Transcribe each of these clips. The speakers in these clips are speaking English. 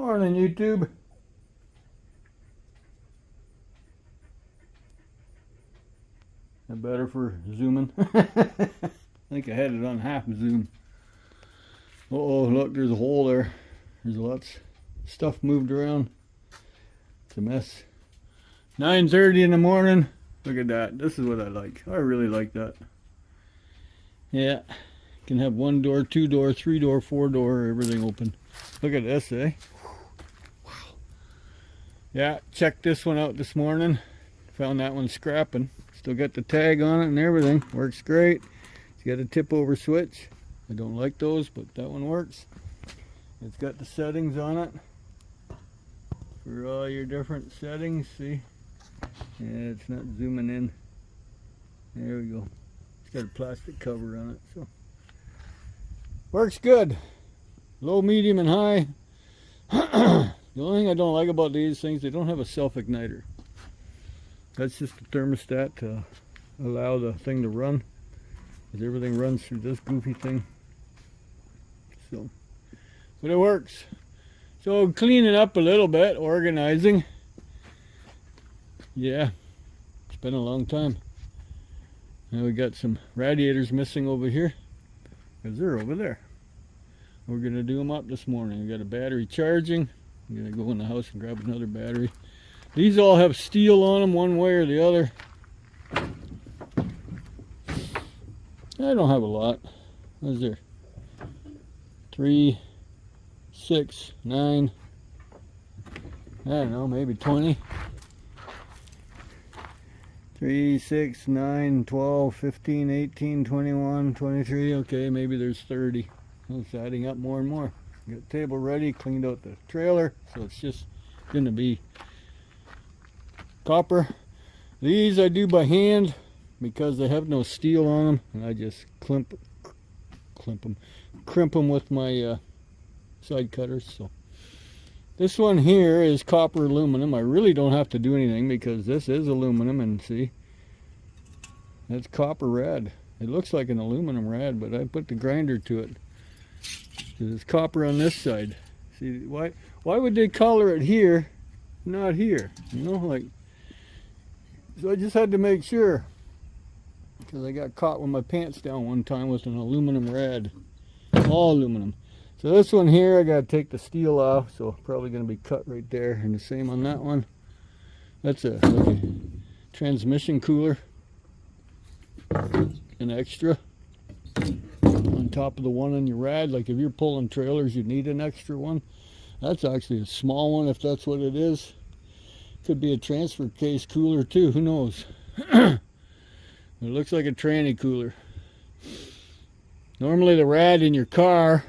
Morning, YouTube. That better for zooming? I think I had it on half zoom. Uh-oh, look, there's a hole there. There's lots of stuff moved around. It's a mess. 9:30 in the morning. Look at that. This is what I like. I really like that. Yeah. Can have 1 door, 2 door, 3 door, 4 door, everything open. Look at this, eh? Wow. Yeah, checked this one out this morning. Found that one scrapping. Still got the tag on it and everything. Works great. It's got a tip over switch. I don't like those, but that one works. It's got the settings on it for all your different settings. See? Yeah, it's not zooming in. There we go. It's got a plastic cover on it, so works good. Low, medium, and high. The only thing I don't like about these things, they don't have a self-igniter. That's just the thermostat to allow the thing to run, because everything runs through this goofy thing. So, but it works. So cleaning up a little bit, organizing. Yeah, it's been a long time. Now we got some radiators missing over here, because they're over there. We're gonna do them up this morning. We got a battery charging. I'm gonna go in the house and grab another battery. These all have steel on them one way or the other. I don't have a lot. What is there? 3, 6, 9. I don't know, maybe 20. 3, 6, 9, 12, 15, 18, 21, 23. Okay, maybe there's 30. It's adding up more and more. Got the table ready, cleaned out the trailer, so it's just gonna be copper. These I do by hand because they have no steel on them, and I just crimp them with my side cutters. So this one here is copper aluminum. I really don't have to do anything because this is aluminum, and see, that's copper rad. It looks like an aluminum rad, but I put the grinder to it. It's copper on this side. See, why would they color it here, not here? You know, like, so I just had to make sure, because I got caught with my pants down one time with an aluminum rad, all aluminum. So this one here, I got to take the steel off, so probably going to be cut right there, and the same on that one. That's like a transmission cooler, an extra on top of the one on your rad. Like if you're pulling trailers, you need an extra one. That's actually a small one, if that's what it is. Could be a transfer case cooler too, who knows. It looks like a tranny cooler. Normally the rad in your car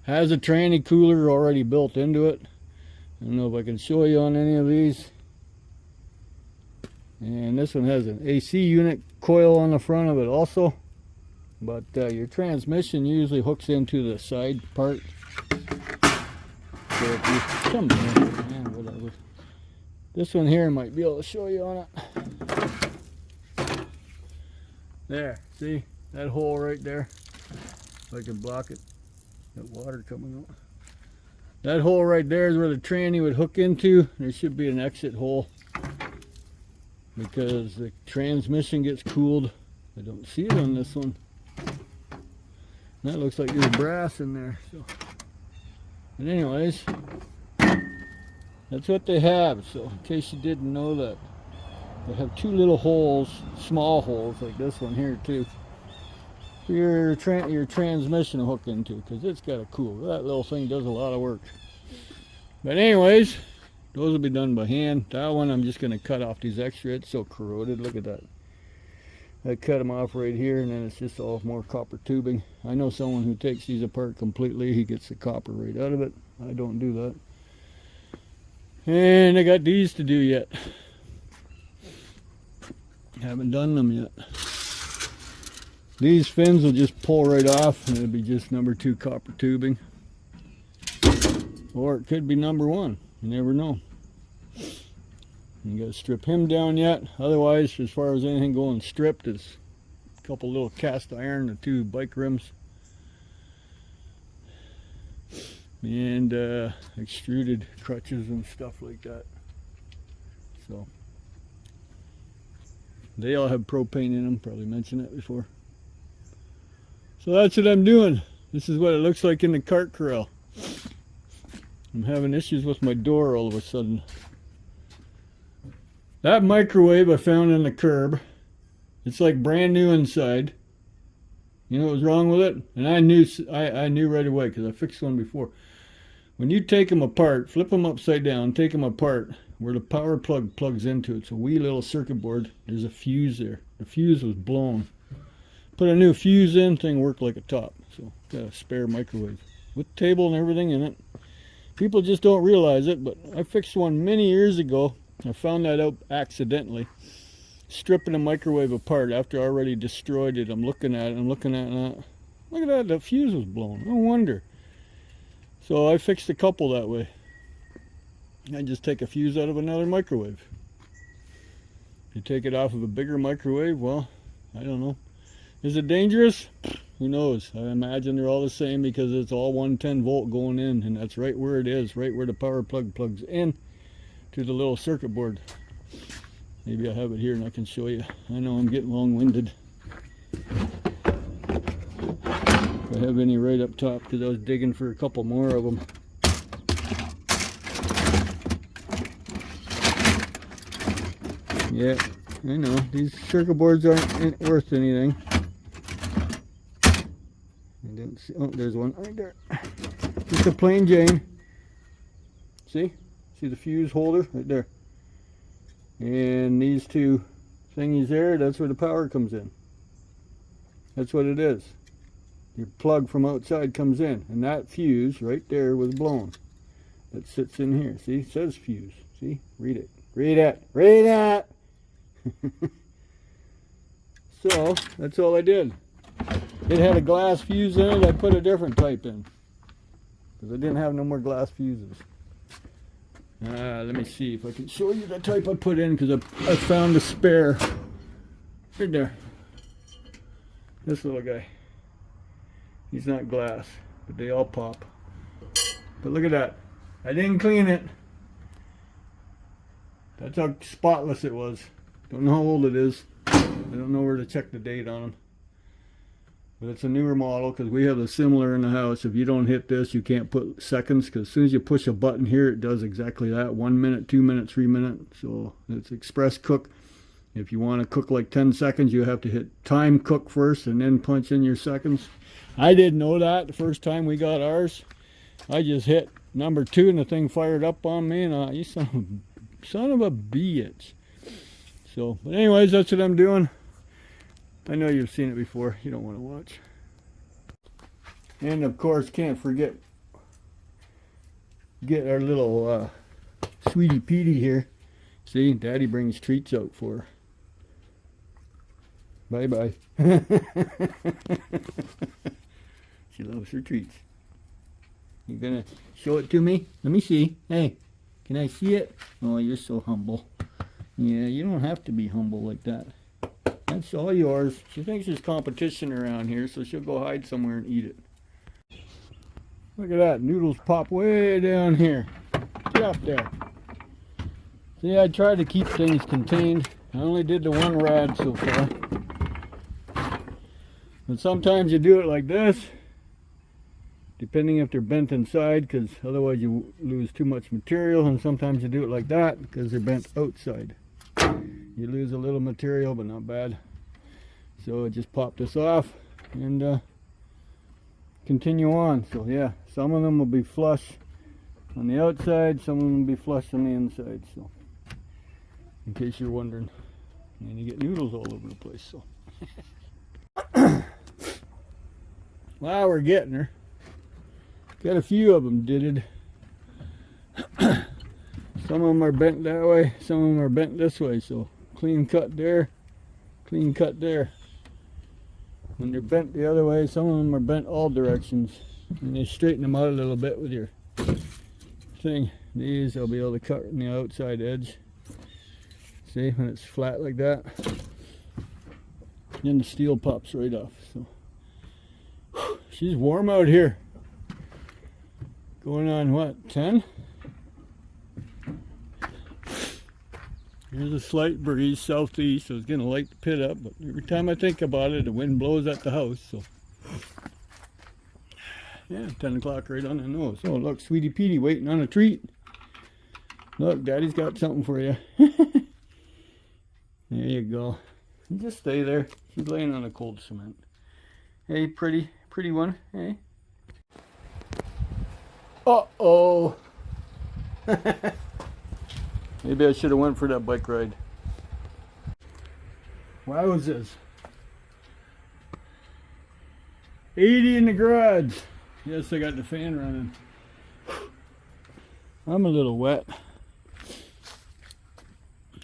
has a tranny cooler already built into it. I don't know if I can show you on any of these. And this one has an AC unit coil on the front of it also. But your transmission usually hooks into the side part. So if you come here, whatever. This one here might be able to show you on it. There, see that hole right there? If I can block it. Got water coming out. That hole right there is where the tranny would hook into. There should be an exit hole, because the transmission gets cooled. I don't see it on this one. That looks like there's brass in there. So, but anyways, that's what they have. So in case you didn't know that, they have 2 little holes, small holes like this one here too, for your transmission to hook into, because it's got a cool. That little thing does a lot of work. But anyways, those will be done by hand. That one I'm just going to cut off these extra. It's so corroded. Look at that. I cut them off right here, and then it's just all more copper tubing. I know someone who takes these apart completely. He gets the copper right out of it. I don't do that. And I got these to do yet. Haven't done them yet. These fins will just pull right off, and it'll be just number 2 copper tubing. Or it could be number 1. You never know. You got to strip him down yet. Otherwise, as far as anything going stripped, is a couple little cast iron, the 2 bike rims. and extruded crutches and stuff like that. So they all have propane in them, probably mentioned that before. So that's what I'm doing. This is what it looks like in the cart corral. I'm having issues with my door all of a sudden. That microwave I found in the curb, it's like brand new inside. You know what was wrong with it? And I knew right away because I fixed one before. When you take them apart, flip them upside down, take them apart, where the power plug plugs into it, it's a wee little circuit board, there's a fuse there. The fuse was blown. Put a new fuse in, thing worked like a top. So got a spare microwave with table and everything in it. People just don't realize it, but I fixed one many years ago. I found that out accidentally. Stripping a microwave apart after I already destroyed it. I'm looking at it, look at that, the fuse was blown. No wonder. So I fixed a couple that way. I just take a fuse out of another microwave. You take it off of a bigger microwave, well, I don't know. Is it dangerous? Who knows? I imagine they're all the same because it's all 110 volt going in, and that's right where it is, right where the power plug plugs in to the little circuit board. Maybe I have it here and I can show you. I know I'm getting long-winded. If I have any right up top, because I was digging for a couple more of them. Yeah, I know. These circuit boards aren't worth anything. I don't see, oh, there's one right there. Just a plain Jane. See? See the fuse holder right there. And these two thingies there, that's where the power comes in. That's what it is. Your plug from outside comes in, and that fuse right there was blown. That sits in here. See, it says fuse. See, read it. Read it. Read it. So that's all I did. It had a glass fuse in it. I put a different type in because I didn't have no more glass fuses. Let me see if I can show you the type I put in, because I found a spare. Right there. This little guy. He's not glass, but they all pop. But look at that. I didn't clean it. That's how spotless it was. Don't know how old it is. I don't know where to check the date on them. But it's a newer model, because we have a similar in the house. If you don't hit this, you can't put seconds, because as soon as you push a button here, it does exactly that. 1 minute, 2 minutes, 3 minutes. So it's express cook. If you want to cook like 10 seconds, you have to hit time cook first and then punch in your seconds. I didn't know that the first time we got ours. I just hit number 2 and the thing fired up on me, and you son of a bitch. So, but anyways, that's what I'm doing. I know you've seen it before. You don't want to watch. And of course, can't forget, get our little sweetie Petey here. See, Daddy brings treats out for her. Bye-bye. She loves her treats. You gonna show it to me? Let me see. Hey, can I see it? Oh, you're so humble. Yeah, you don't have to be humble like that. That's all yours. She thinks there's competition around here, so she'll go hide somewhere and eat it. Look at that. Noodles pop way down here. Get up there. See, I try to keep things contained. I only did the one rad so far. And sometimes you do it like this, depending if they're bent inside, because otherwise you lose too much material. And sometimes you do it like that, because they're bent outside. You lose a little material, but not bad. So I just pop this off and continue on. So yeah, some of them will be flush on the outside, some of them will be flush on the inside. So in case you're wondering, and you get noodles all over the place. So well, we're getting her. Got a few of them did it. Some of them are bent that way, some of them are bent this way. So clean cut there, clean cut there. When they're bent the other way, some of them are bent all directions. And you straighten them out a little bit with your thing. These I'll be able to cut on the outside edge. See, when it's flat like that, then the steel pops right off. So she's warm out here. Going on what, 10? There's a slight breeze southeast, so it's going to light the pit up, but every time I think about it, the wind blows at the house, so. Yeah, 10 o'clock right on the nose. Oh, look, Sweetie Petey waiting on a treat. Look, Daddy's got something for you. There you go. You just stay there. She's laying on the cold cement. Hey, pretty one. Hey. Uh-oh. Maybe I should have went for that bike ride. Wowzers. 80 in the garage. Yes, I got the fan running. I'm a little wet.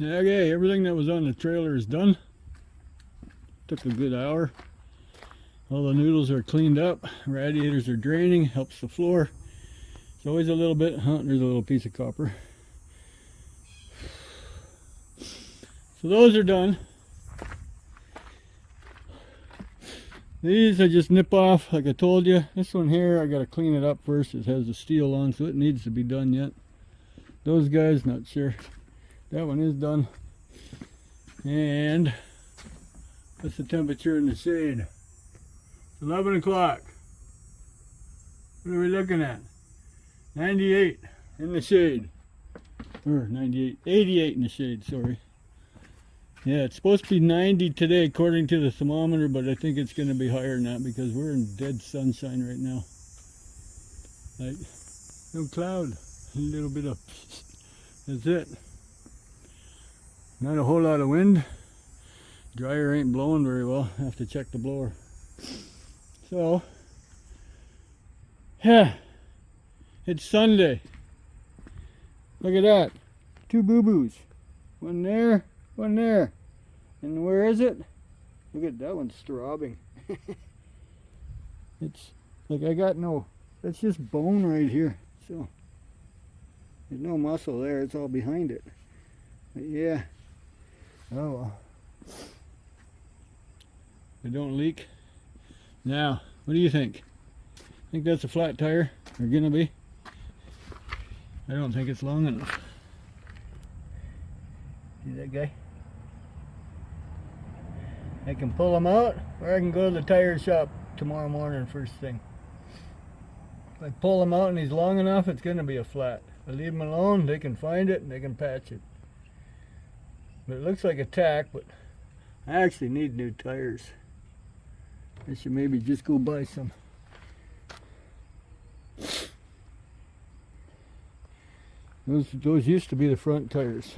Okay, everything that was on the trailer is done. Took a good hour. All the noodles are cleaned up. Radiators are draining. Helps the floor. It's always a little bit. There's a little piece of copper. So those are done. These I just nip off like I told you. This one here I gotta clean it up first. It has the steel on, so it needs to be done yet. Those guys, not sure. That one is done. And what's the temperature in the shade? It's 11 o'clock. What are we looking at? 98 in the shade. Or 98, 88 in the shade, sorry. Yeah, it's supposed to be 90 today according to the thermometer, but I think it's going to be higher than that because we're in dead sunshine right now. Like, no cloud, a little bit of, that's it. Not a whole lot of wind. Dryer ain't blowing very well. I have to check the blower. So, yeah, it's Sunday. Look at that. 2 boo-boos. One there. One there. And where is it? Look at that one's throbbing. It's like I got no, that's just bone right here. So there's no muscle there, it's all behind it. But yeah. Oh well. They don't leak. Now, what do you think? Think that's a flat tire? Or gonna be? I don't think it's long enough. See that guy? I can pull them out, or I can go to the tire shop tomorrow morning first thing. If I pull them out and he's long enough, it's going to be a flat. If I leave him alone, they can find it and they can patch it. But it looks like a tack, but I actually need new tires. I should maybe just go buy some. Those used to be the front tires.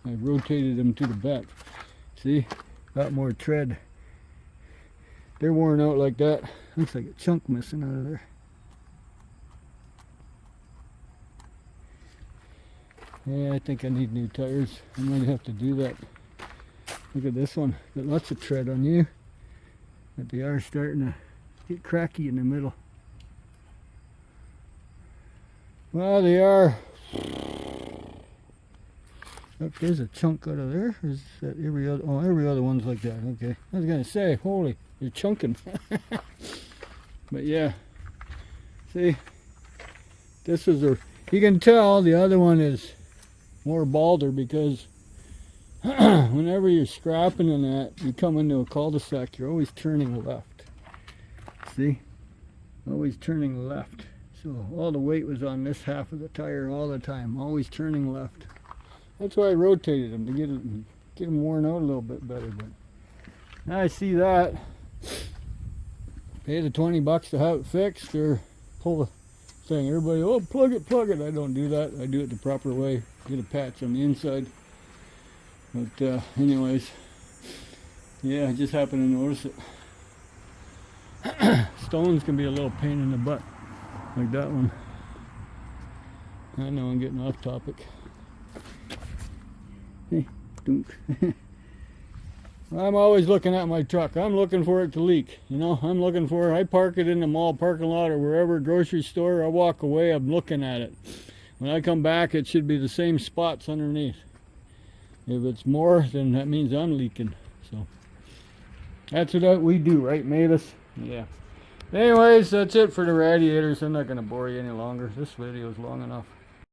I rotated them to the back. See? Got more tread. They're worn out like that. Looks like a chunk missing out of there. Yeah, I think I need new tires. I might have to do that. Look at this one. Got lots of tread on you. But they are starting to get cracky in the middle. Well, they are. Look, there's a chunk out of there. Is that every other? Oh, every other one's like that. Okay. I was gonna say, holy, you're chunking. But yeah, see, this is a. You can tell the other one is more balder because whenever you're scrapping in that, you come into a cul-de-sac. You're always turning left. See, always turning left. So all the weight was on this half of the tire all the time. Always turning left. That's why I rotated them, to get them worn out a little bit better. But now I see that. Pay the $20 to have it fixed or pull the thing. Everybody, oh, plug it. I don't do that. I do it the proper way. Get a patch on the inside. But anyways, yeah, I just happened to notice it. Stones can be a little pain in the butt, like that one. I know I'm getting off topic. Hey, dunk. I'm always looking at my truck. I'm looking for it to leak. You know, I'm looking for it. I park it in the mall parking lot or wherever, grocery store. I walk away, I'm looking at it. When I come back, it should be the same spots underneath. If it's more, then that means I'm leaking. So that's what we do, right, Mavis? Yeah. Anyways, that's it for the radiators. I'm not going to bore you any longer. This video is long enough.